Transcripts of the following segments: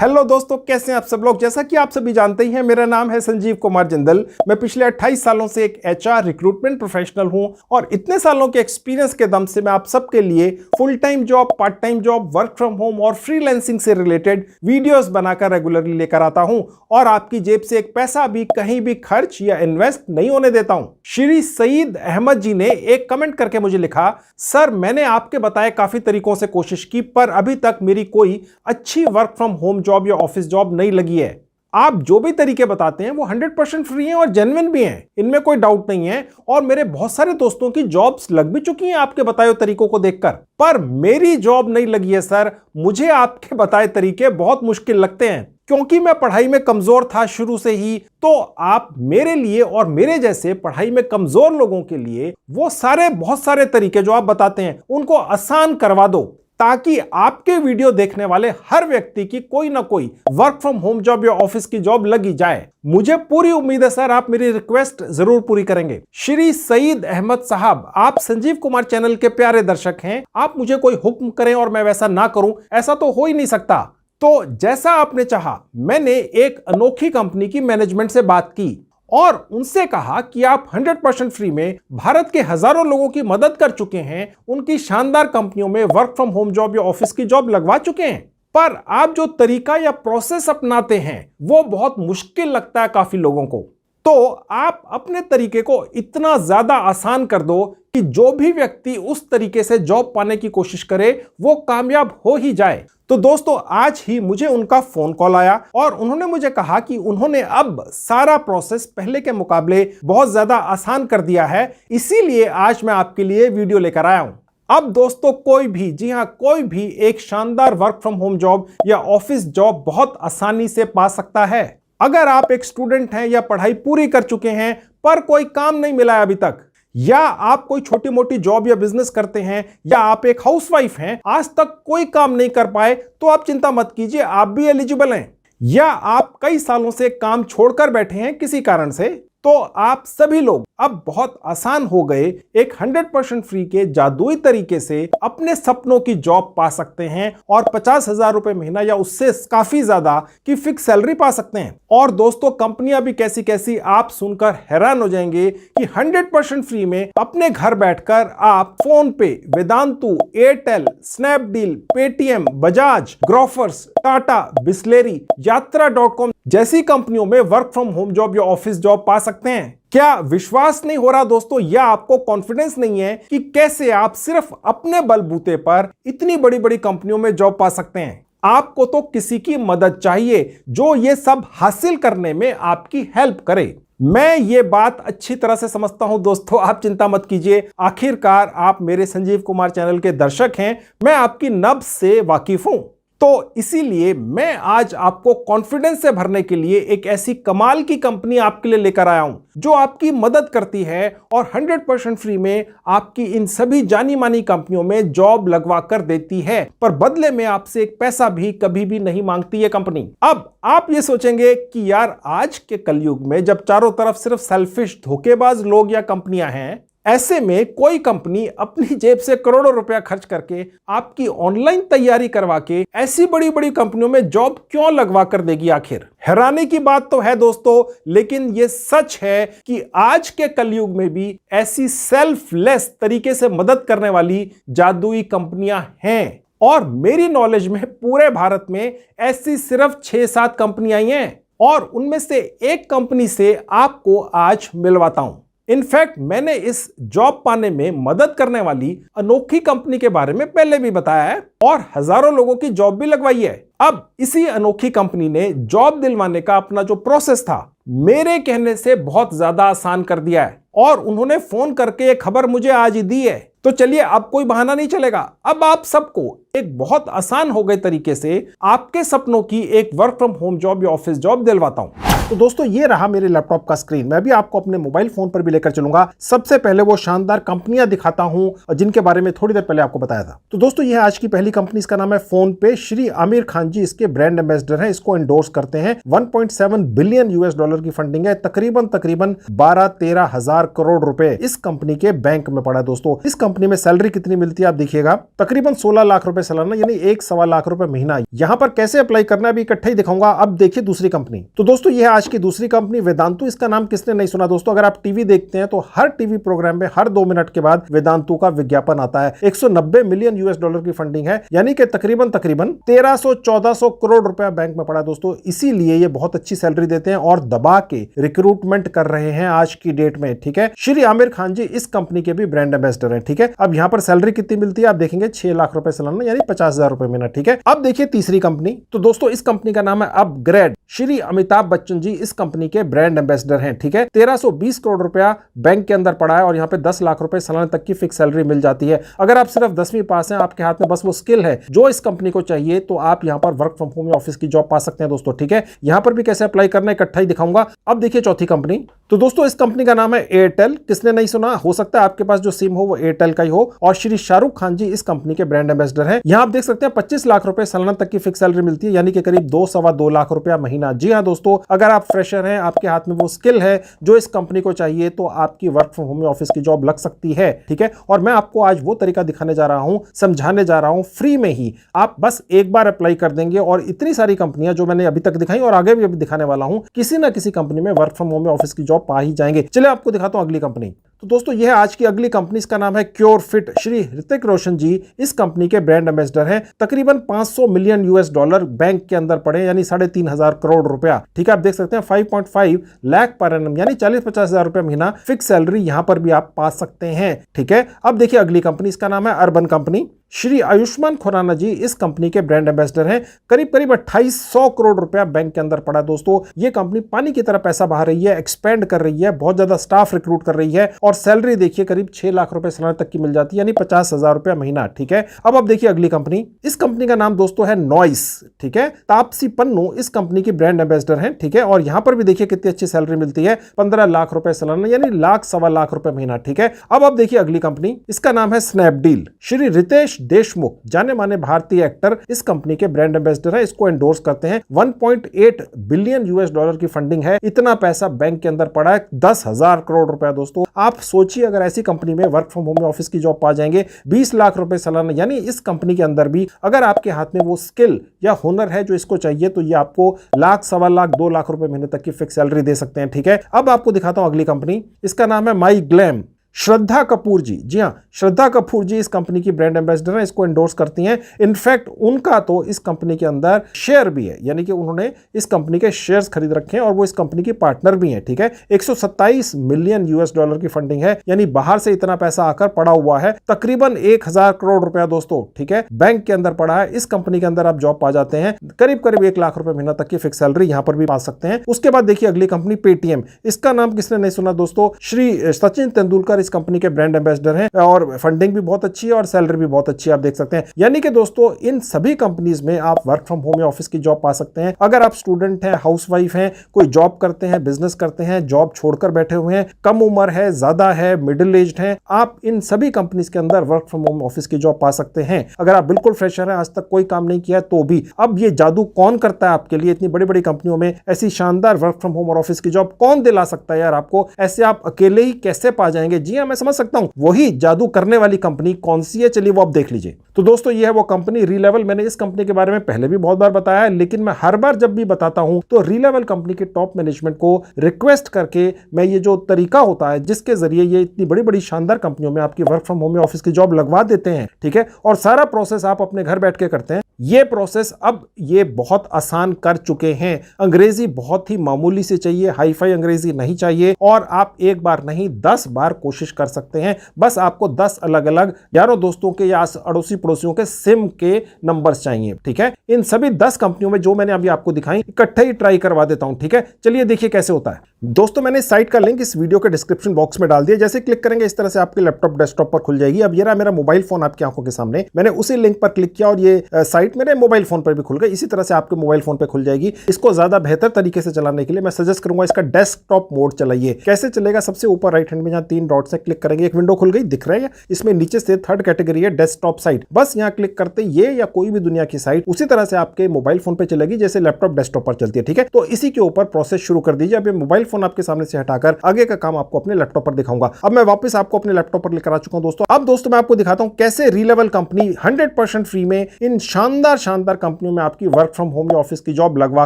Hello दोस्तों, कैसे हैं आप सब लोग। जैसा कि आप सभी जानते ही हैं, मेरा नाम है संजीव कुमार जिंदल। मैं पिछले 28 सालों से एक एचआर रिक्रूटमेंट प्रोफेशनल हूं और इतने सालों के एक्सपीरियंस के दम से मैं आप सबके लिए full time job, part time job, work from home और फ्रीलांसिंग से रिलेटेड वीडियोस बनाकर रेगुलरली लेकर आता हूं और आपकी जेब से एक पैसा भी कहीं भी खर्च या इन्वेस्ट नहीं होने देता हूं। श्री सईद अहमद जी ने एक कमेंट करके मुझे लिखा, सर मैंने आपके बताए काफी तरीकों से कोशिश की पर अभी तक मेरी कोई अच्छी वर्क फ्रॉम होम जॉब या ऑफिस जॉब नहीं लगी है। आप जो भी तरीके बताते हैं वो 100% फ्री हैं और जेन्युइन भी हैं, इनमें कोई डाउट नहीं है। और मेरे बहुत सारे दोस्तों की जॉब्स लग भी चुकी हैं आपके बताए हुए तरीकों को देखकर, पर मेरी जॉब नहीं लगी है सर। मुझे आपके बताए तरीके बहुत मुश्किल लगते हैं क्योंकि मैं पढ़ाई में कमजोर था शुरू से ही। तो आप मेरे लिए और मेरे जैसे पढ़ाई में कमजोर लोगों के लिए वो बहुत सारे तरीके जो आप बताते हैं उनको आसान करवा दो, ताकि आपके वीडियो देखने वाले हर व्यक्ति की कोई ना कोई वर्क फ्रॉम होम जॉब या ऑफिस की जॉब लगी जाए। मुझे पूरी उम्मीद है सर आप मेरी रिक्वेस्ट जरूर पूरी करेंगे। श्री सईद अहमद साहब, आप संजीव कुमार चैनल के प्यारे दर्शक हैं, आप मुझे कोई हुक्म करें और मैं वैसा ना करूं, ऐसा तो हो ही नहीं सकता। तो जैसा आपने चाहा, मैंने एक अनोखी कंपनी की मैनेजमेंट से बात की और उनसे कहा कि आप 100% फ्री में भारत के हजारों लोगों की मदद कर चुके हैं, उनकी शानदार कंपनियों में वर्क फ्रॉम होम जॉब या ऑफिस की जॉब लगवा चुके हैं, पर आप जो तरीका या प्रोसेस अपनाते हैं वो बहुत मुश्किल लगता है काफी लोगों को। तो आप अपने तरीके को इतना ज्यादा आसान कर दो कि जो भी व्यक्ति उस तरीके से जॉब पाने की कोशिश करे वो कामयाब हो ही जाए। तो दोस्तों, आज ही मुझे उनका फोन कॉल आया और उन्होंने मुझे कहा कि उन्होंने अब सारा प्रोसेस पहले के मुकाबले बहुत ज्यादा आसान कर दिया है, इसीलिए आज मैं आपके लिए वीडियो लेकर आया हूं। अब दोस्तों, कोई भी, जी हां कोई भी, एक शानदार वर्क फ्रॉम होम जॉब या ऑफिस जॉब बहुत आसानी से पा सकता है। अगर आप एक स्टूडेंट हैं या पढ़ाई पूरी कर चुके हैं पर कोई काम नहीं मिला है अभी तक, या आप कोई छोटी मोटी जॉब या बिजनेस करते हैं, या आप एक हाउसवाइफ हैं, आज तक कोई काम नहीं कर पाए, तो आप चिंता मत कीजिए, आप भी एलिजिबल हैं। या आप कई सालों से काम छोड़कर बैठे हैं किसी कारण से, तो आप सभी लोग अब बहुत आसान हो गए एक 100% फ्री के जादुई तरीके से अपने सपनों की जॉब पा सकते हैं और 50,000 रुपए महीना या उससे काफी ज्यादा की फिक्स सैलरी पा सकते हैं। और दोस्तों, कंपनियां भी कैसी कैसी आप सुनकर हैरान हो जाएंगे कि 100% फ्री में अपने घर बैठकर आप PhonePe, Vedantu, Airtel, Snapdeal, Paytm, Bajaj, Grofers, Tata, Bisleri, यात्रा.com जैसी कंपनियों में वर्क फ्रॉम होम जॉब या ऑफिस जॉब पा सकते हैं। क्या विश्वास नहीं हो रहा दोस्तों, या आपको कॉन्फिडेंस नहीं है कि कैसे आप सिर्फ अपने बलबूते पर इतनी बड़ी बड़ी कंपनियों में जॉब पा सकते हैं? आपको तो किसी की मदद चाहिए जो ये सब हासिल करने में आपकी हेल्प करे। मैं ये बात अच्छी तरह से समझता हूं दोस्तों, आप चिंता मत कीजिए। आखिरकार आप मेरे संजीव कुमार चैनल के दर्शक हैं, मैं आपकी नब्ज से वाकिफ हूं। तो इसीलिए मैं आज आपको कॉन्फिडेंस से भरने के लिए एक ऐसी कमाल की कंपनी आपके लिए लेकर आया हूं जो आपकी मदद करती है और 100% फ्री में आपकी इन सभी जानी मानी कंपनियों में जॉब लगवा कर देती है, पर बदले में आपसे एक पैसा भी कभी भी नहीं मांगती है कंपनी। अब आप ये सोचेंगे कि यार, आज के कलयुग में जब चारों तरफ सिर्फ सेल्फिश धोखेबाज लोग या कंपनियां हैं, ऐसे में कोई कंपनी अपनी जेब से करोड़ों रुपया खर्च करके आपकी ऑनलाइन तैयारी करवा के ऐसी बड़ी बड़ी कंपनियों में जॉब क्यों लगवा कर देगी आखिर? हैरानी की बात तो है दोस्तों, लेकिन यह सच है कि आज के कलयुग में भी ऐसी सेल्फलेस तरीके से मदद करने वाली जादुई कंपनियां हैं। और मेरी नॉलेज में पूरे भारत में ऐसी सिर्फ 6-7 कंपनियां ही हैं और उनमें से एक कंपनी से आपको आज मिलवाता हूं। इनफैक्ट मैंने इस जॉब पाने में मदद करने वाली अनोखी कंपनी के बारे में पहले भी बताया है और हजारों लोगों की जॉब भी लगवाई है। अब इसी अनोखी कंपनी ने जॉब दिलवाने का अपना जो प्रोसेस था, मेरे कहने से बहुत ज्यादा आसान कर दिया है और उन्होंने फोन करके ये खबर मुझे आज ही दी है। तो चलिए, अब कोई बहाना नहीं चलेगा। अब आप सबको एक बहुत आसान हो गए तरीके से आपके सपनों की एक वर्क फ्रॉम होम जॉब या ऑफिस जॉब दिलवाता हूं। तो दोस्तों ये रहा मेरे लैपटॉप का स्क्रीन। मैं भी आपको अपने मोबाइल फोन पर भी लेकर चलूंगा। सबसे पहले वो शानदार कंपनियां दिखाता हूं जिनके बारे में थोड़ी देर पहले आपको बताया था। तो दोस्तों ये है आज की पहली कंपनी, इसका नाम है फोन पे। श्री आमिर खान जी इसके ब्रांड एम्बेसडर हैं, इसको एंडोर्स करते हैं। 1.7 बिलियन US डॉलर की फंडिंग है, तकरीबन 12-13 हजार करोड़ रुपए इस कंपनी के बैंक में पड़ा है। दोस्तों इस कंपनी में सैलरी कितनी मिलती है आप देखिएगा, तकरीबन 16 लाख रुपए सालाना, यानी 1.25 लाख रुपए महीना। यहां पर कैसे अप्लाई करना है अभी इकट्ठा ही दिखाऊंगा। अब देखिए दूसरी कंपनी। तो दोस्तों ये है आज की दूसरी कंपनी, वेदांतु। इसका नाम किसने नहीं सुना दोस्तों। अगर आप टीवी देखते हैं तो हर टीवी प्रोग्राम में हर 2 मिनट के बाद वेदांतु का विज्ञापन आता है। 190 मिलियन US डॉलर की फंडिंग है, यानी कि तकरीबन 1300-1400 करोड़ रुपया बैंक में पड़ा दोस्तों। इसीलिए ये बहुत अच्छी सैलरी देते हैं और दबा के रिक्रूटमेंट कर रहे हैं आज की डेट में। ठीक है, श्री आमिर खान जी इस कंपनी के भी ब्रांड एम्बेसडर हैं। ठीक है, अब यहां पर सैलरी कितनी मिलती है आप देखेंगे, 6 लाख रुपए सालाना, यानी 50,000 रुपए महीना। ठीक है, अब देखिए तीसरी कंपनी। तो दोस्तों इस कंपनी का नाम है अपग्रेड। श्री अमिताभ बच्चन जी इस कंपनी के ब्रांड एम्बेसडर हैं। ठीक है, 1320 करोड़ रुपया बैंक के अंदर पड़ा है और यहां पे 10 लाख रुपए सालाना तक की फिक्स सैलरी मिल जाती है। अगर आप सिर्फ 10वीं पास हैं, आपके हाथ में बस वो स्किल है जो इस कंपनी को चाहिए, तो आप यहां पर वर्क फ्रॉम होम ऑफिस की जॉब पा सकते हैं दोस्तों। ठीक है, यहां पर भी कैसे अप्लाई करना है इकट्ठा ही दिखाऊंगा। अब देखिए चौथी कंपनी। तो दोस्तों इस कंपनी का नाम है एयरटेल। किसने नहीं सुना, हो सकता है आपके पास जो सिम हो वो एयरटेल का ही हो। और श्री शाहरुख खान जी इस कंपनी के ब्रांड एम्बेसडर हैं। यहां आप देख सकते हैं 25 लाख रुपए सालाना तक की फिक्स सैलरी मिलती है, यानी कि करीब 2-2.25 लाख रुपया महीना। जी हां दोस्तों, अगर आप फ्रेशर हैं, आपके हाथ में वो स्किल है जो इस कंपनी को चाहिए, तो आपकी वर्क फ्रॉम होम ऑफिस की जॉब लग सकती है। ठीक है, और मैं आपको आज वो तरीका दिखाने जा रहा हूं, समझाने जा रहा हूं फ्री में ही। आप बस एक बार अप्लाई कर देंगे और इतनी सारी कंपनियां जो मैंने अभी तक दिखाई और आगे भी अभी दिखाने वाला हूं, किसी ना किसी कंपनी में वर्क फ्रॉम होम ऑफिस की जॉब पा ही जाएंगे। चलिए आपको दिखाता हूं अगली कंपनी। तो दोस्तों यह है आज की अगली कंपनी, इसका नाम है क्योर फिट। श्री ऋतिक रोशन जी इस कंपनी के ब्रांड एम्बेसडर हैं। तकरीबन 500 मिलियन US डॉलर बैंक के अंदर पड़े, यानी 3,500 करोड़ रुपया। ठीक है, आप देख सकते हैं 5.5 लाख पर एनम, यानी 40-50 हजार रुपए महीना फिक्स सैलरी यहां पर भी आप पा सकते हैं। ठीक है, अब देखिए अगली कंपनी, इसका नाम है अर्बन कंपनी। श्री आयुष्मान खुराना जी इस कंपनी के ब्रांड एम्बेसडर हैं। करीब 2800 करोड़ रुपया बैंक के अंदर पड़ा दोस्तों। ये कंपनी पानी की तरह पैसा बहा रही है, एक्सपेंड कर रही है, बहुत ज्यादा स्टाफ रिक्रूट कर रही है और सैलरी देखिए करीब 6 लाख रुपए सालाना तक की मिल जाती है, यानी 50,000 रुपया महीना। ठीक है, अब देखिए अगली कंपनी। इस कंपनी का नाम दोस्तों है नॉइस। ठीक है, तापसी पन्नू इस कंपनी की ब्रांड एम्बेसडर हैं। ठीक है, और यहां पर भी देखिए कितनी अच्छी सैलरी मिलती है, 15 लाख रुपए सालाना, यानी 1.25 लाख रुपए महीना। ठीक है, अब देखिए अगली कंपनी, इसका नाम है स्नैपडील। श्री रितेश देशमुख जाने माने भारतीय एक्टर इस कंपनी के ब्रांड एम्बेसडर है, इसको एंडोर्स करते हैं। 1.8 बिलियन US डॉलर की फंडिंग है। इतना पैसा बैंक के अंदर पड़ा है, 10,000 करोड़ रुपया दोस्तों। आप सोचिए अगर ऐसी कंपनी में वर्क फ्रॉम होम ऑफिस की जॉब पा जाएंगे, 20 लाख रुपए सालाना, यानी इस कंपनी के अंदर भी अगर आपके हाथ में वो स्किल या हुनर है जो इसको चाहिए, तो ये आपको 1.25 लाख 2 लाख रुपए महीने तक की फिक्स सैलरी दे सकते हैं। ठीक है, अब आपको दिखाता हूं अगली कंपनी, इसका नाम है माई ग्लैम। श्रद्धा कपूर जी, जी हाँ, श्रद्धा कपूर जी इस कंपनी की ब्रांड एम्बेसडर हैं, इसको एंडोर्स करती हैं। इनफैक्ट उनका तो इस कंपनी के अंदर शेयर भी है, यानी कि उन्होंने इस कंपनी के शेयर्स खरीद रखे हैं और वो इस कंपनी की पार्टनर भी हैं। ठीक है, 127 मिलियन US डॉलर की फंडिंग है, यानी बाहर से इतना पैसा आकर पड़ा हुआ है, तकरीबन 1,000 करोड़ रुपया दोस्तों। ठीक है, बैंक के अंदर पड़ा है। इस कंपनी के अंदर आप जॉब पा जाते हैं, करीब 1 लाख रुपए महीना तक की फिक्स सैलरी यहां पर भी पा सकते हैं। उसके बाद देखिए अगली कंपनी पेटीएम। इसका नाम किसने नहीं सुना दोस्तों। श्री सचिन तेंदुलकर इस कंपनी के ब्रांड एम्बेसडर हैं और फंडिंग भी बहुत अच्छी है और सैलरी भी बहुत अच्छी है, आप देख सकते हैं। यानी कि दोस्तों इन सभी कंपनीज में आप वर्क फ्रॉम होम ऑफिस की जॉब पा सकते हैं। अगर आप स्टूडेंट हैं, हाउसवाइफ हैं, कोई जॉब करते हैं, बिजनेस करते हैं, जॉब छोड़कर बैठे हुए हैं, कम उम्र है, ज्यादा है, मिडिल एज्ड हैं, आप इन सभी कंपनीज के अंदर वर्क फ्रॉम होम ऑफिस की जॉब पा सकते हैं। अगर आप बिल्कुल फ्रेशर हैं, आज तक कोई काम नहीं किया तो भी, अब ये जादू कौन करता है आपके लिए। इतनी बड़ी बड़ी कंपनियों में ऐसी शानदार वर्क फ्रॉम होम और ऑफिस की जॉब कौन दिला सकता है यार आपको। ऐसे आप अकेले ही कैसे पा जाएंगे। जी हाँ, मैं समझ सकता हूं, वही जादू करने वाली कंपनी कौन सी है, चलिए वो आप देख लीजिए। तो दोस्तों ये है वो कंपनी रीलेवल। मैंने इस कंपनी के बारे में पहले भी बहुत बार बताया है, लेकिन मैं हर बार जब भी बताता हूं तो रीलेवल कंपनी के टॉप मैनेजमेंट को रिक्वेस्ट करके मैं ये जो तरीका होता है जिसके जरिए ये इतनी बड़ी बड़ी शानदार कंपनियों में आपकी वर्क फ्रॉम होम ऑफिस की जॉब लगवा देते हैं। ठीक है, और सारा प्रोसेस आप अपने घर बैठ के करते हैं। ये प्रोसेस अब ये बहुत आसान कर चुके हैं। अंग्रेजी बहुत ही मामूली से चाहिए, हाई फाई अंग्रेजी नहीं चाहिए, और आप एक बार नहीं 10 बार कोशिश कर सकते हैं। बस आपको 10 अलग अलग यारों दोस्तों के या अड़ोसी पड़ोसियों के सिम के नंबर्स चाहिए। ठीक है, इन सभी 10 कंपनियों में जो मैंने अभी आपको दिखाई इकट्ठे ही ट्राई करवा देता हूं। ठीक है, चलिए देखिए कैसे होता है। दोस्तों मैंने साइट का लिंक इस वीडियो के डिस्क्रिप्शन बॉक्स में डाल दिया। जैसे क्लिक करेंगे इस तरह से आपके लैपटॉप डेस्कटॉप पर खुल जाएगी। अब ये रहा मेरा मोबाइल फोन आपकी आंखों के सामने। मैंने उसी लिंक पर क्लिक किया और ये साइट राइट, मेरे मोबाइल फोन पर भी खुल गई, इसी तरह से आपके मोबाइल फोन पे खुल जाएगी। इसको ज्यादा बेहतर तरीके से चलाने के लिए मैं सजेस्ट करूंगा इसका डेस्कटॉप मोड चलाइए। कैसे चलेगा? सबसे ऊपर राइट हैंड में जहां 3 डॉट्स है, क्लिक करेंगे, एक विंडो खुल गई, दिख रहा है। इसमें नीचे से 3rd कैटेगरी है डेस्कटॉप साइट। बस यहां क्लिक करते ये या कोई भी दुनिया की साइट उसी तरह से आपके मोबाइल फोन पे चलेगी जैसे लैपटॉप डेस्कटॉप पर चलती है। ठीक है, तो इसी के ऊपर प्रोसेस शुरू कर दीजिए। अब ये मोबाइल फोन आपके सामने से हटाकर आगे का काम आपको अपने लैपटॉप पर दिखाऊंगा। अब मैं वापस आपको अपने लैपटॉप पर लेकर आ चुका हूं दोस्तों। अब दोस्तों मैं आपको दिखाता हूं कैसे रीलेवल कंपनी 100% फ्री में इन शानदार कंपनियों में आपकी वर्क फ्रॉम होम या ऑफिस की जॉब लगवा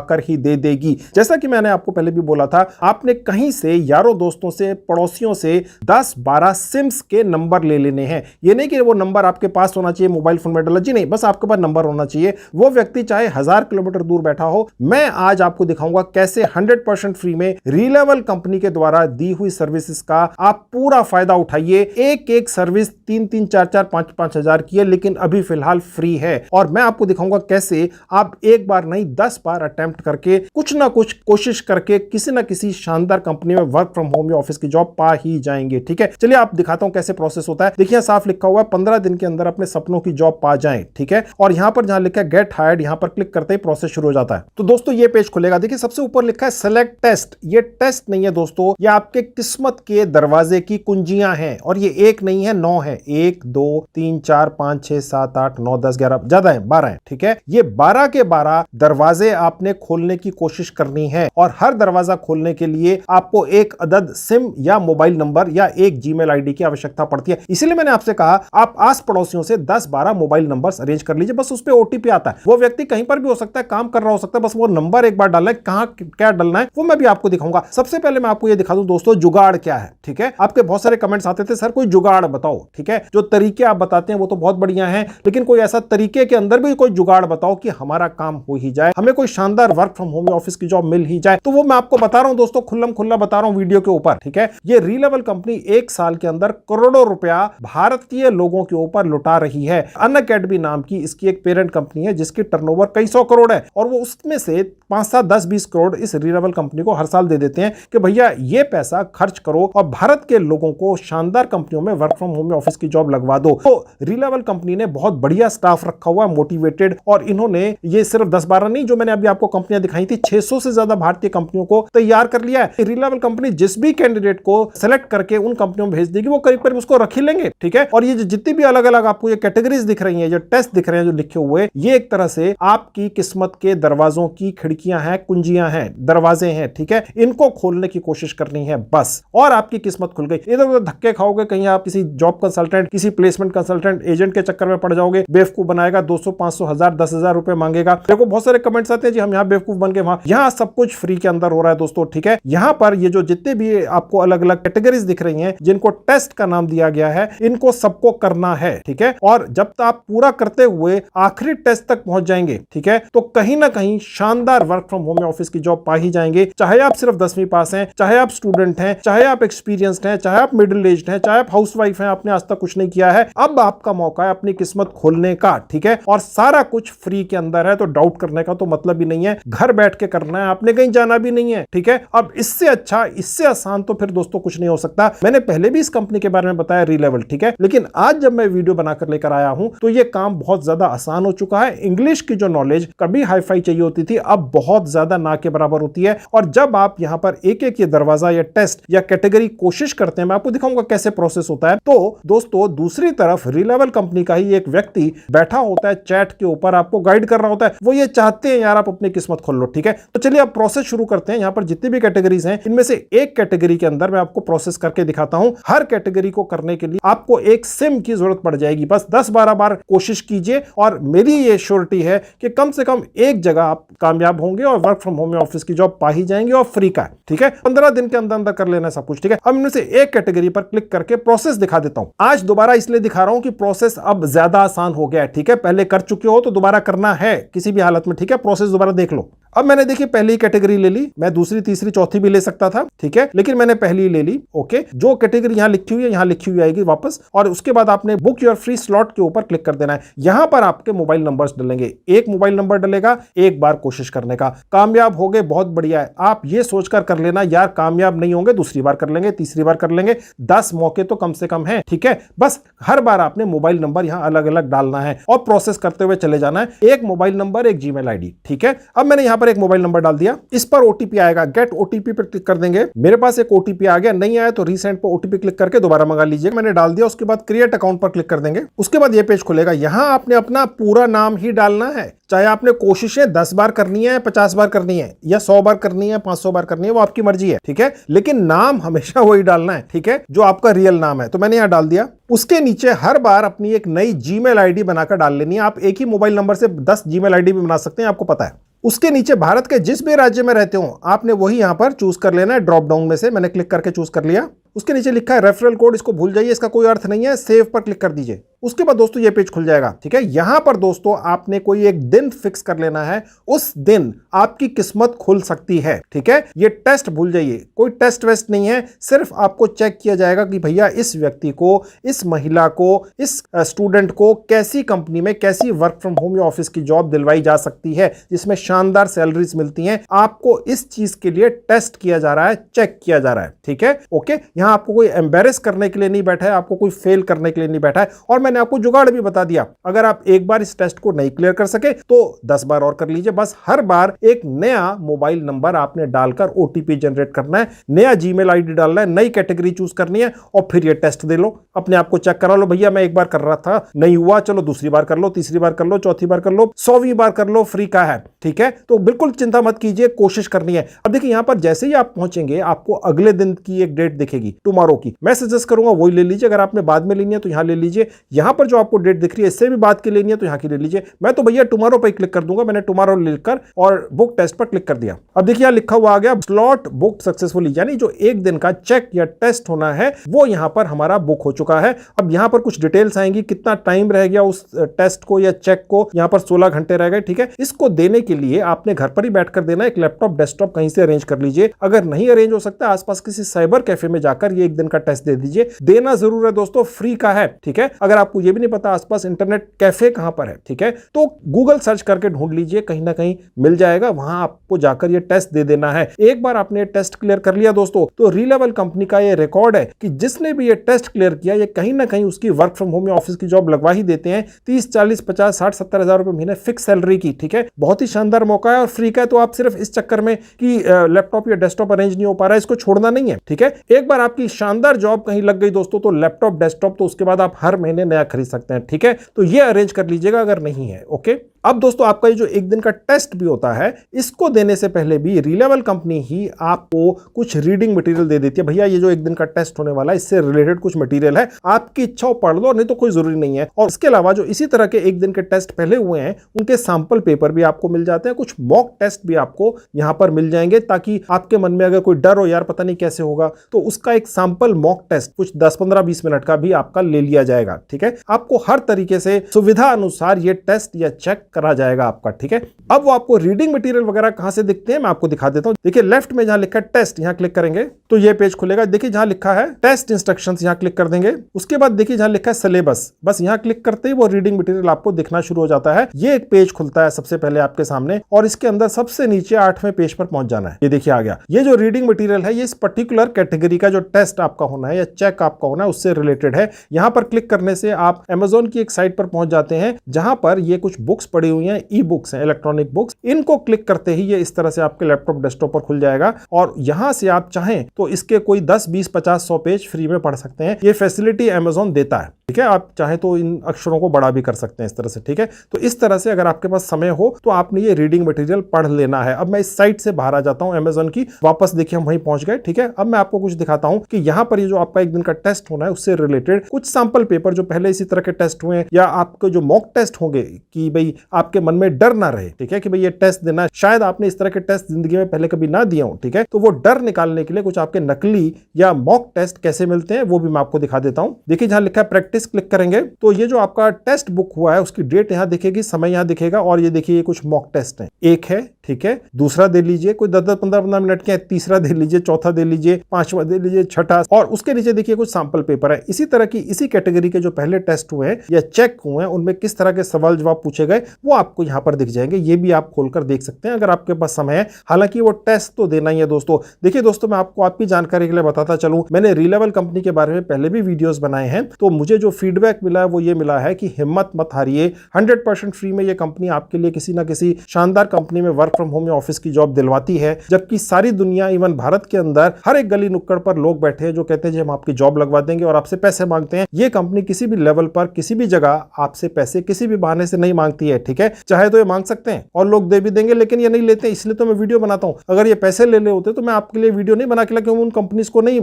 कर ही दे देगी। जैसा कि मैंने आपको पहले भी बोला था, आपने कहीं से यारों दोस्तों से पड़ोसियों से 10-12 सिम्स के नंबर ले लेने हैं। ये नहीं कि वो नंबर आपके पास होना चाहिए मोबाइल फोन में डाला, जी नहीं, बस आपके पास नंबर होना चाहिए। वो व्यक्ति चाहे 1000 किलोमीटर दूर बैठा हो। मैं आज आपको दिखाऊंगा कैसे 100% फ्री में रीलेवल कंपनी के द्वारा दी हुई सर्विसेज का आप पूरा फायदा उठाइए। एक सर्विस 3-3, 4-4, 5-5 हजार की है, लेकिन अभी फिलहाल फ्री है। और मैं आपको दिखाऊंगा कैसे आप एक बार नहीं 10 बार अटेम्प्ट करके कुछ ना कुछ कोशिश करके किसी ना किसी शानदार कंपनी में वर्क फ्रॉम होम या ऑफिस की जॉब पा ही जाएंगे। ठीक है, चलिए आप दिखाता हूं कैसे प्रोसेस होता है। देखिए साफ लिखा हुआ है 15 दिन के अंदर अपने सपनों की जॉब पा जाएं। ठीक है, और यहां पर जहां लिखा है गेट हायर्ड, यहां पर क्लिक करते ही प्रोसेस शुरू हो जाता है। तो दोस्तों ये पेज खुलेगा। देखिए सबसे ऊपर लिखा है सेलेक्ट टेस्ट। ये टेस्ट नहीं है दोस्तों, ये आपके किस्मत के दरवाजे की कुंजियां हैं। और ये एक नहीं है, 9 है। 1 2 3 4 5 6 7 8 9 10 11, ज्यादा है, 12 है। ठीक है, ये 12 के 12 दरवाजे आपने खोलने की कोशिश करनी है। और हर दरवाजा खोलने के लिए आपको एक अदद सिम या मोबाइल नंबर या एक जीमेल आईडी की आवश्यकता पड़ती है। इसलिए मैंने आपसे कहा आप आस पड़ोसियों से 10-12 मोबाइल नंबर्स अरेंज कर लीजिए। बस उस पर ओटीपी आता है। वो व्यक्ति कहीं पर भी हो सकता है, काम कर रहा हो सकता है, बस वो नंबर एक बार डालना है। कहां क्या डालना है वो मैं भी आपको दिखाऊंगा। सबसे पहले मैं आपको ये दिखा दूं दोस्तों जुगाड़ क्या है। ठीक है, आपके बहुत सारे कमेंट्स आते थे, सर कोई जुगाड़ बताओ। ठीक है, जो तरीके आप बताते हैं वो तो बहुत बढ़िया है, लेकिन कोई ऐसा तरीके के अंदर भी कोई जुगाड़ बताओ कि हमारा काम हो ही जाए, हमें कोई शानदार वर्क फ्रॉम होम या ऑफिस की जॉब मिल ही जाए। तो वो मैं आपको बता रहा हूं दोस्तों, खुल्लम खुल्ला बता रहा हूं वीडियो के ऊपर। ठीक है, ये रीलेवल कंपनी 1 साल के अंदर करोड़ों रुपया भारतीय लोगों के ऊपर लुटा रही है। अनअकैडमी नाम की इसकी एक पेरेंट कंपनी है जिसकी टर्नओवर कई 100 करोड़ है, और वो उसमें से 5, 7, 10, 20 करोड़ इस रीलेवल कंपनी को हर साल दे देते हैं कि भैया ये पैसा खर्च करो और भारत के लोगों को शानदार कंपनियों में वर्क फ्रॉम होम या ऑफिस की जॉब लगवा दो। तो रीलेवल कंपनी ने बहुत बढ़िया स्टाफ रखा हुआ, मोटिवेटेड, और इन्होंने ये सिर्फ 10-12 नहीं, जो मैंने अभी आपको कंपनियां दिखाई थी, 600 से ज्यादा भारतीय कंपनियों को तैयार कर लिया है। रीलेवल कंपनी जिस भी कैंडिडेट को सेलेक्ट करके उन कंपनियों में भेज देगी, वो करीब करीब उसको रख ही लेंगे। ठीक है, और ये जितनी भी अलग अलग आपको ये कैटेगरीज दिख रही हैं, जो टेस्ट दिख रहे हैं जो लिखे हुए, ये एक तरह से आपकी किस्मत के दरवाजों की खिड़कियां हैं, कुंजियां हैं, दरवाजे हैं। ठीक है, इनको खोलने की कोशिश करनी है बस, और आपकी किस्मत खुल गई। इधर उधर धक्के खाओगे, कहीं आप किसी जॉब कंसल्टेंट, किसी प्लेसमेंट कंसल्टेंट, एजेंट के चक्कर में पड़ जाओगे, बेवकूफ बनाएगा, 200, 500, 1000, 10,000 रुपए मांगेगा। देखो बहुत सारे कमेंट्स आते हैं जी हम यहाँ बेवकूफ बन गए वहां। यहाँ सब कुछ फ्री के अंदर हो रहा है दोस्तों। ठीक है, यहाँ पर ये जो जितने भी आपको अलग अलग कैटेगरीज दिख रही हैं, जिनको टेस्ट का नाम दिया गया है, इनको सबको करना है। ठीक है, और जब तक आप पूरा करते हुए आखिरी टेस्ट तक पहुंच जाएंगे, ठीक है, तो कहीं ना कहीं शानदार वर्क फ्रॉम होम या ऑफिस की जॉब पा ही जाएंगे। चाहे आप सिर्फ 10वीं पास हैं, चाहे आप स्टूडेंट हैं, चाहे आप एक्सपीरियंस्ड हैं, चाहे आप मिडिल एज्ड हैं, चाहे आप हाउसवाइफ हैं, आपने आज तक कुछ नहीं किया है, अब आपका मौका है अपनी किस्मत खोलने का। ठीक है, और सारा कुछ फ्री के अंदर है, तो डाउट करने का तो मतलब ही नहीं है, घर बैठ के करना है, आपने कहीं जाना भी नहीं है। ठीक है, अब इससे अच्छा, इससे आसान तो फिर दोस्तों कुछ नहीं हो सकता। मैंने पहले भी इस कंपनी के बारे में बताया रीलेवल। ठीक है, लेकिन आज जब मैं वीडियो बनाकर लेकर आया हूं तो यह काम बहुत ज्यादा आसान हो चुका है। इंग्लिश की जो नॉलेज कभी हाईफाई चाहिए होती थी, अब बहुत ज्यादा ना के बराबर होती है। और जब आप यहां पर एक एक ये दरवाजा या टेस्ट या कैटेगरी कोशिश करते हैं, मैं आपको दिखाऊंगा कैसे प्रोसेस होता है। तो दोस्तों दूसरी तरफ रीलेवल कंपनी का ही एक व्यक्ति बैठा होता है चैट के ऊपर, आपको गाइड कर रहा होता है। वो ये चाहते हैं यार आप अपनी किस्मत खोल लो। ठीक है, तो चलिए अब प्रोसेस शुरू करते हैं। यहां पर जितनी भी कैटेगरीज हैं, इनमें से एक कैटेगरी के अंदर मैं आपको प्रोसेस करके दिखाता हूं। हर कैटेगरी को करने के लिए आपको एक सिम की जरूरत पड़ जाएगी। बस 10-12 बार कोशिश कीजिए, और मेरी ये श्योरिटी है कि कम से कम एक जगह आप कामयाब होंगे और वर्क फ्रॉम होम या ऑफिस की जॉब पा ही जाएंगे, और फ्री का है। ठीक है, 15 दिन के अंदर अंदर कर लेना सब कुछ। ठीक है, अब इनमें से एक कैटेगरी पर क्लिक करके प्रोसेस दिखा देता हूं। आज दोबारा इसलिए दिखा रहा हूं कि प्रोसेस अब ज्यादा आसान हो गया है। ठीक है, पहले कर चुके हो तो दोबारा करना है किसी भी हालत में। ठीक है, प्रोसेस दोबारा देख लो। अब मैंने देखिए पहली कैटेगरी ले ली, मैं दूसरी तीसरी चौथी भी ले सकता था, ठीक है, लेकिन मैंने पहली ले ली। ओके, जो कैटेगरी यहां लिखी हुई है यहां लिखी हुई आएगी वापस, और उसके बाद आपने बुक योर फ्री स्लॉट के ऊपर क्लिक कर देना है। यहां पर आपके मोबाइल नंबर्स डलेंगे, एक मोबाइल नंबर डलेगा, एक बार कोशिश करने का। कामयाब हो गए, बहुत बढ़िया है। आप ये सोचकर कर लेना यार कामयाब नहीं होंगे, दूसरी बार कर लेंगे, तीसरी बार कर लेंगे, 10 मौके तो कम से कम है, ठीक है। बस हर बार आपने मोबाइल नंबर यहां अलग अलग डालना है और प्रोसेस करते हुए चले जाना है। एक मोबाइल नंबर, एक जीमेल आईडी, ठीक है। अब मैंने यहां पर एक मोबाइल नंबर डाल दिया, इस पर ओटीपी आएगा, गेट ओटीपी पर क्लिक कर देंगे। मेरे पास एक ओटीपी आ गया, नहीं आया तो रीसेंट पर ओटीपी क्लिक करके दोबारा मंगा लीजिए। मैंने डाल दिया, उसके बाद क्रिएट अकाउंट पर क्लिक कर देंगे। उसके बाद ये पेज खुलेगा, यहां आपने अपना पूरा नाम ही डालना है, चाहे आपने कोशिशें 10 बार करनी है, 50 बार करनी है, या 100 बार करनी है, 500 बार करनी है, वो आपकी मर्जी है, ठीक है। लेकिन नाम हमेशा वही डालना है, ठीक है, जो आपका रियल नाम है। तो मैंने यहां डाल दिया। उसके नीचे हर बार अपनी एक नई जीमेल आईडी बनाकर डाल लेनी है। आप एक ही मोबाइल नंबर से 10 जीमेल आईडी भी बना सकते हैं, आपको पता है। उसके नीचे भारत के जिस भी राज्य में रहते हो आपने वही यहां पर चूज कर लेना है ड्रॉप डाउन में से। मैंने क्लिक करके चूज कर लिया। उसके नीचे लिखा है रेफरल कोड, इसको भूल जाइए, इसका कोई अर्थ नहीं है, सेव पर क्लिक कर दीजिए। उसके बाद दोस्तों ये पेज खुल जाएगा, ठीक है। यहां पर दोस्तों आपने कोई एक दिन फिक्स कर लेना है, उस दिन आपकी किस्मत खुल सकती है, ठीक है। ये टेस्ट भूल जाइए, कोई टेस्ट वेस्ट नहीं है, सिर्फ आपको चेक किया जाएगा कि भैया इस व्यक्ति को, इस महिला को, इस स्टूडेंट को कैसी कंपनी में, कैसी वर्क फ्रॉम होम या ऑफिस की जॉब दिलवाई जा सकती है जिसमें शानदार सैलरीज मिलती हैं। आपको इस चीज के लिए टेस्ट किया जा रहा है, चेक किया जा रहा है, ठीक है। ओके, यहां आपको कोई एम्बेरेस करने के लिए नहीं बैठा है, आपको कोई फेल करने के लिए नहीं बैठा है। और मैंने आपको जुगाड़ भी बता दिया, अगर आप एक बार इस टेस्ट को नहीं क्लियर कर सके तो 10 बार और कर लीजिए। बस हर बार एक नया मोबाइल नंबर आपने डालकर ओटीपी जनरेट करना है, नया जीमेल आईडी डालना है, नई कैटेगरी चूज करनी है, और फिर ये टेस्ट दे लो, अपने आप को चेक करा लो। भैया मैं एक बार कर रहा था, नहीं हुआ, चलो दूसरी बार कर लो, तीसरी बार कर लो, चौथी बार कर लो, 100वीं बार कर लो, फ्री का है, ठीक है। तो बिल्कुल चिंता मत कीजिए, कोशिश करनी है। अब देखिए यहां पर जैसे ही आप पहुंचेंगे आपको अगले दिन की एक डेट दिखेगी, टुमारो की। मैं सजेस्ट करूंगा वही ले लीजिए, अगर आपने बाद में लेनी है तो यहां ले लीजिए। यहां पर जो आपको डेट दिख रही है इससे भी बाद की लेनी है तो यहां की ले लीजिए। मैं तो भैया टुमारो पर क्लिक कर दूंगा। मैंने टुमारो लिखकर और बुक टेस्ट पर क्लिक कर दिया। अब देखिए यहां लिखा हुआ आ गया स्लॉट बुक सक्सेसफुली, यानी जो एक दिन का चेक या टेस्ट होना है वो यहां पर हमारा बुक हो चुका है। अब यहां पर कुछ डिटेल्स आएंगी, कितना टाइम रह गया उस टेस्ट को या चेक को, यहां पर 16 घंटे रह गए, ठीक है। इसको देने के लिए आपने घर पर ही बैठकर देना, एक लैपटॉप डेस्कटॉप कहीं से अरेंज कर लीजिए। अगर नहीं अरेंज हो सकता आसपास किसी साइबर कैफे में जाकर ये एक दिन का टेस्ट दे दीजिए। देना जरूर है दोस्तों, फ्री का है, ठीक है। अगर आपको ये भी नहीं पता आसपास इंटरनेट कैफे कहां पर है, ठीक है, तो गूगल सर्च करके ढूंढ लीजिए, कहीं ना कहीं मिल जाएगा, वहां आपको जाकर ये टेस्ट दे देना है। एक बार आपने टेस्ट क्लियर कर लिया दोस्तों तो रीलेवल कंपनी का ये रिकॉर्ड है कि जिसने भी ये टेस्ट क्लियर किया ये कहीं ना कहीं उसकी वर्क फ्रॉम होम या ऑफिस की जॉब लगवा ही देते हैं। 30, 40, 50, 60, 70 हजार रुपए महीने फिक्स सैलरी की, ठीक है। बहुत ही शानदार मौका है और फ्री का है। तो आप सिर्फ इस चक्कर में कि लैपटॉप या डेस्कटॉप अरेंज नहीं हो पा रहा है इसको छोड़ना नहीं है, ठीक है। एक बार आपकी शानदार जॉब कहीं लग गई दोस्तों तो लैपटॉप डेस्कटॉप तो उसके बाद आप हर महीने नया खरीद सकते हैं, ठीक है। तो ये अरेंज कर लीजिएगा अगर नहीं है, ओके। अब दोस्तों आपका ये जो एक दिन का टेस्ट भी होता है इसको देने से पहले भी रीलेवल कंपनी ही आपको कुछ रीडिंग मटेरियल दे देती है। भैया ये जो एक दिन का टेस्ट होने वाला है इससे रिलेटेड कुछ मटेरियल है, आपकी इच्छा हो पढ़ लो, नहीं तो कोई जरूरी नहीं है। और इसके अलावा जो इसी तरह के एक दिन के टेस्ट पहले हुए हैं उनके सैंपल पेपर भी आपको मिल जाते हैं, कुछ मॉक टेस्ट भी आपको यहां पर मिल जाएंगे, ताकि आपके मन में अगर कोई डर हो यार पता नहीं कैसे होगा तो उसका एक सैंपल मॉक टेस्ट कुछ 10, 15, 20 मिनट का भी आपका ले लिया जाएगा, ठीक है। आपको हर तरीके से सुविधा अनुसार ये टेस्ट या चेक करा जाएगा आपका, ठीक है। अब वो आपको रीडिंग मटेरियल वगैरह कहां से दिखते हैं मैं आपको दिखा देता हूं। देखिए लेफ्ट में जहां लिखा है टेस्ट, यहां क्लिक करेंगे तो ये पेज खुलेगा। देखिए जहां लिखा है टेस्ट इंस्ट्रक्शंस, यहां क्लिक कर देंगे। उसके बाद देखिए जहां लिखा है सिलेबस, बस यहां क्लिक करते ही वो रीडिंग मटेरियल आपको दिखना शुरू हो जाता है। ये एक पेज खुलता है सबसे पहले आपके सामने और इसके अंदर सबसे नीचे 8वें पेज पर पहुंच जाना है। ये देखिए आ गया। ये जो रीडिंग मटेरियल है ये इस पर्टिकुलर कैटेगरी का जो टेस्ट आपका होना है या चेक आपका होना है उससे रिलेटेड है। यहां पर क्लिक करने से आप Amazon की एक साइट पर पहुंच जाते हैं जहां पर ये कुछ बुक्स पड़ी हुई हैं, ई बुक्स हैं, इलेक्ट्रॉनिक बुक्स। इनको क्लिक करते ही ये इस तरह से आपके लैपटॉप डेस्कटॉप पर खुल जाएगा और यहां से आप चाहें तो इसके कोई 10, 20, 50, 100 पेज फ्री में पढ़ सकते हैं। ये फैसिलिटी Amazon देता है, ठीक है। आप चाहे तो इन अक्षरों को बड़ा भी कर सकते हैं इस तरह से, ठीक है। तो इस तरह से अगर आपके पास समय हो तो आपने ये रीडिंग मटेरियल पढ़ लेना है। अब मैं इस साइट से बाहर आ जाता हूं Amazon की, वापस देखिए हम वहीं पहुंच गए, ठीक है। अब मैं आपको कुछ दिखाता हूं कि यहां पर ये जो आपका एक दिन का टेस्ट होना है उससे रिलेटेड कुछ सैंपल पेपर जो पहले इसी तरह के टेस्ट हुए हैं या आपके जो मॉक टेस्ट होंगे कि भाई आपके मन में डर ना रहे, ठीक है, कि भाई ये टेस्ट देना, शायद आपने इस तरह के टेस्ट जिंदगी में पहले कभी ना दिए हो, ठीक है, तो वो डर निकालने के लिए कुछ आपके नकली या मॉक टेस्ट कैसे मिलते हैं वो भी मैं आपको दिखा देता हूं। देखिए जहां लिखा है प्रैक्टिस, क्लिक करेंगे तो ये जो आपका टेस्ट बुक हुआ है उसकी डेट यहां दिखेगी, समय यहां दिखेगा, और ये देखिए कुछ मॉक टेस्ट हैं। एक है, ठीक है, दूसरा दे लीजिए, कोई 10-10, 15-15 मिनट के, तीसरा दे लीजिए, चौथा दे लीजिए, पांचवा दे लीजिए, छठा, और उसके नीचे देखिए कुछ सैंपल पेपर है। इसी तरह की इसी कैटेगरी के जो पहले टेस्ट हुए हैं या चेक हुए हैं उनमें किस तरह के सवाल जवाब पूछे गए वो आपको यहां पर दिख जाएंगे। ये भी आप खोलकर देख सकते हैं अगर आपके पास समय है। हालांकि वो टेस्ट तो देना ही है दोस्तों। देखिए दोस्तों, मैं आपको आपकी जानकारी के लिए बताता चलूं, मैंने रीलेवल कंपनी के बारे में पहले भी वीडियोस बनाए हैं, तो मुझे जो फीडबैक मिला है वो ये मिला है कि हिम्मत मत हारिए, 100% फ्री में ये कंपनी आपके लिए किसी ना किसी शानदार कंपनी में वर्क फ्रॉम होम या ऑफिस की जॉब दिलवाती है। जबकि सारी दुनिया, इवन भारत के अंदर हर एक गली नुक्कड़ पर लोग बैठे हैं जो कहते हैं हम आपकी जॉब लगवा देंगे और आपसे पैसे मांगते हैं। ये कंपनी किसी भी लेवल पर किसी भी जगह आपसे पैसे किसी भी बहाने से नहीं मांगती है, ठीक है। चाहे तो ये मांग सकते हैं और लोग दे भी देंगे, लेकिन ये नहीं लेते, इसलिए तो मैं वीडियो बनाता हूं। अगर ये पैसे ले होते तो मैं आपके लिए वीडियो नहीं बना के क्यों उन कंपनीज को नहीं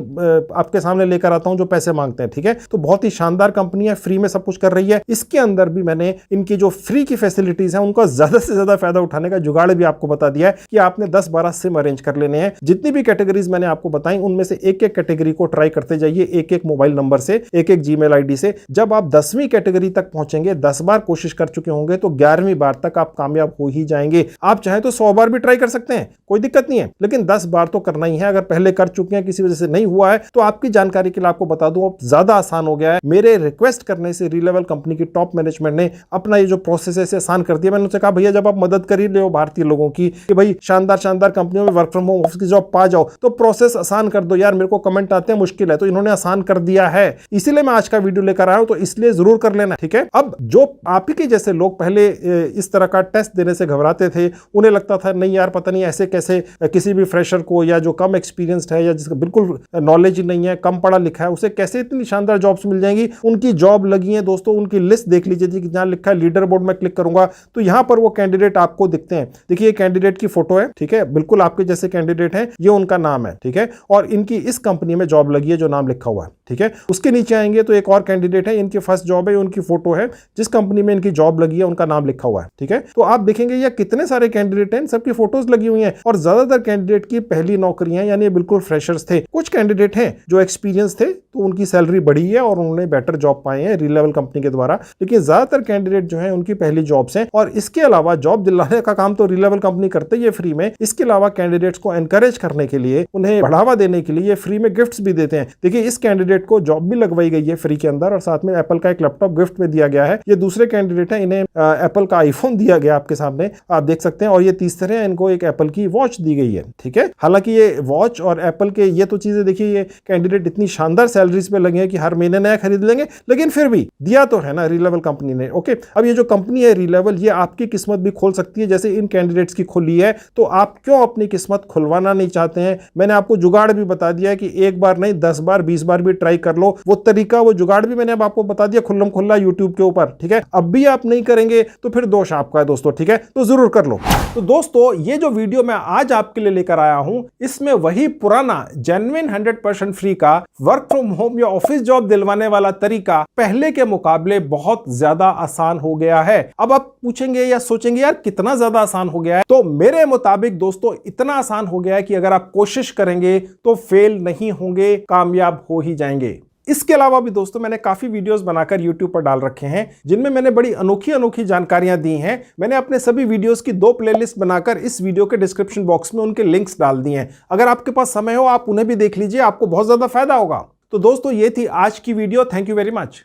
आपके सामने लेकर आता हूं जो पैसे मांगते हैं, ठीक है। तो बहुत ही शानदार कंपनी है, फ्री में सब कुछ कर रही है। इसके अंदर भी मैंने इनकी जो फ्री की फैसिलिटीज है उनका ज्यादा से ज्यादा फायदा उठाने का जुगाड़ भी आपको बता दिया है कि आपने 10-12 सिम अरेंज कर लेने हैं। जितनी भी कैटेगरीज मैंने आपको बताई उनमें से एक एक कैटेगरी को ट्राई करते जाइए, एक एक मोबाइल नंबर से, एक एक जीमेल आईडी से। जब आप 10वीं कैटेगरी तक पहुंचेंगे, 10 बार कोशिश कर चुके होंगे, तो 11वीं बार तक आप कामयाब हो ही जाएंगे। आप चाहें तो 100 बार भी ट्राई कर सकते हैं, कोई दिक्कत नहीं है, लेकिन 10 बार तो करना ही है। अगर पहले कर चुके हैं, किसी वजह से नहीं हुआ है, तो आपकी जानकारी के लिए आपको बता दूं, अब ज्यादा आसान हो गया है। मेरे रिक्वेस्ट करने से रीलेवल कंपनी की टॉप मैनेजमेंट ने अपना ये जो प्रोसेस है इसे आसान कर दिया। मैंने उनसे कहा भैया जब आप मदद कर ही रहे हो भारतीय लोगों की कि भाई शानदार शानदार कंपनियों में वर्क फ्रॉम होम ऑफिस की जॉब पा जाओ, तो प्रोसेस आसान कर दो यार, मेरे को कमेंट आते हैं मुश्किल है, तो इन्होंने आसान कर दिया है। इसीलिए मैं आज का वीडियो लेकर आया हूं, तो इसलिए जरूर कर लेना, ठीक है। अब जो आप ही के जैसे लोग पहले इस तरह का टेस्ट देने से घबराते थे, उन्हें लगता था नहीं यार पता नहीं ऐसे कैसे किसी भी फ्रेशर को या जो कम एक्सपीरियंस्ड है या जिसका बिल्कुल नॉलेज ही नहीं है, कम पढ़ा लिखा है, उसे कैसे इतनी शानदार जॉब्स मिल जाएंगी। उनकी जॉब लगी है दोस्तों, उनकी लिस्ट देख लीजिए जी, जहां लिखा है लीडर बोर्ड में क्लिक करूंगा तो यहां पर वो कैंडिडेट आपको दिखते हैं। देखिए ये कैंडिडेट की फोटो है, ठीक है, बिल्कुल आपके जैसे कैंडिडेट है, ये उनका नाम है, ठीक है, और इनकी इस कंपनी में जॉब लगी है जो नाम लिखा हुआ है, ठीक है। उसके नीचे आएंगे तो एक और कैंडिडेट है, इनकी फर्स्ट जॉब है, उनकी फोटो है, जिस कंपनी में इनकी जॉब लगी है उनका नाम लिखा हुआ है, ठीक है। तो आप देखेंगे ये कितने सारे कैंडिडेट हैं, सबकी फोटोज लगी हुई हैं, और ज्यादातर कैंडिडेट की पहली नौकरियां, यानी बिल्कुल फ्रेशर्स थे। कुछ कैंडिडेट हैं जो एक्सपीरियंस थे तो उनकी सैलरी बढ़ी है और उन्होंने बेटर जॉब पाए हैं रीलेवल कंपनी के द्वारा, लेकिन ज्यादातर कैंडिडेट जो हैं उनकी पहली जॉब्स हैं। और इसके अलावा जॉब दिलाने का काम तो रीलेवल कंपनी करते ही है फ्री में, इसके अलावा कैंडिडेट्स को एनकरेज करने के लिए, उन्हें बढ़ावा देने के लिए ये फ्री में गिफ्ट्स भी देते हैं। देखिए इस कैंडिडेट को जॉब भी लगवाई गई है फ्री के अंदर और साथ में एप्पल का एक लैपटॉप गिफ्ट में दिया गया है। ये दूसरे कैंडिडेट हैं, इन्हें एप्पल का आईफोन दिया गया आपके सामने, आप देख सकते हैं। और ये तीसरे हैं, इनको एक एप्पल की वॉच दी गई है, ठीक है। हालांकि ये वॉच और एप्पल के ये तो चीजें देखिए, ये कैंडिडेट इतनी शानदार सैलरीज पे लगे हैं कि हर महीने नया खरीद लेंगे, लेकिन फिर भी दिया तो है ना रीलेवल कंपनी ने, ओके। अब ये जो कंपनी है रीलेवल, ये आपकी किस्मत भी खोल सकती है जैसे इन कैंडिडेट्स की खुली है। तो आप क्यों अपनी किस्मत खुलवाना नहीं चाहते हैं? मैंने आपको जुगाड़ भी बता दिया कि एक बार नहीं 10 बार 20 बार भी ट्राई कर लो। वो तरीका, वो जुगाड़ भी मैंने अब आपको बता दिया खुल्लम खुल्ला यूट्यूब के ऊपर, ठीक है। अब भी आप नहीं करेंगे तो फिर दोष आपका है दोस्तों, ठीक है, तो जरूर कर लो। तो दोस्तों ये जो वीडियो मैं आज आपके लिए लेकर आया हूं, इसमें वही पुराना जेन्युइन 100% फ्री का वर्क फ्रॉम होम या ऑफिस जॉब दिलवाने वाला तरीका पहले के मुकाबले बहुत ज्यादा आसान हो गया है। अब आप पूछेंगे या सोचेंगे यार कितना ज्यादा आसान हो गया है, तो मेरे मुताबिक दोस्तों इतना आसान हो गया है कि अगर आप कोशिश करेंगे तो फेल नहीं होंगे, कामयाब हो ही जाएंगे। इसके अलावा भी दोस्तों मैंने काफी वीडियोस बनाकर YouTube पर डाल रखे हैं जिनमें मैंने बड़ी अनोखी अनोखी जानकारियां दी हैं। मैंने अपने सभी वीडियोस की 2 प्लेलिस्ट बनाकर इस वीडियो के डिस्क्रिप्शन बॉक्स में उनके लिंक्स डाल दिए हैं। अगर आपके पास समय हो आप उन्हें भी देख लीजिए, आपको बहुत ज्यादा फायदा होगा। तो दोस्तों ये थी आज की video. Thank you very much.